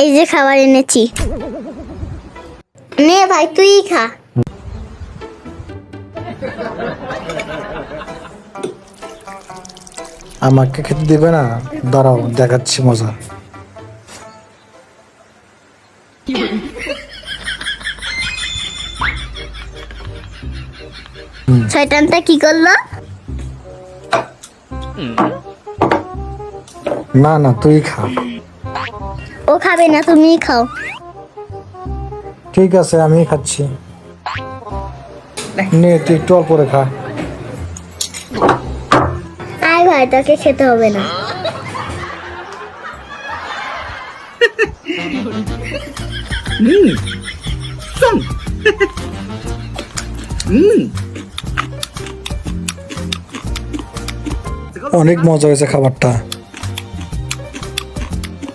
এই যে খাবার এনেছি, নে ভাই তুই খা। আমাকে খেতে দিবে না? দাঁড়াও দেখাচ্ছি মজা। শয়তানটা কি করলো? না না তুই খা। ও খাবে না, তুমিই খাও। ঠিক আছে আমি খাচ্ছি। নে তুই একটু অল্প করে খা। আয় ভাই, তোকে খেতে হবে না। অনেক মজা হয়েছে খাবারটা।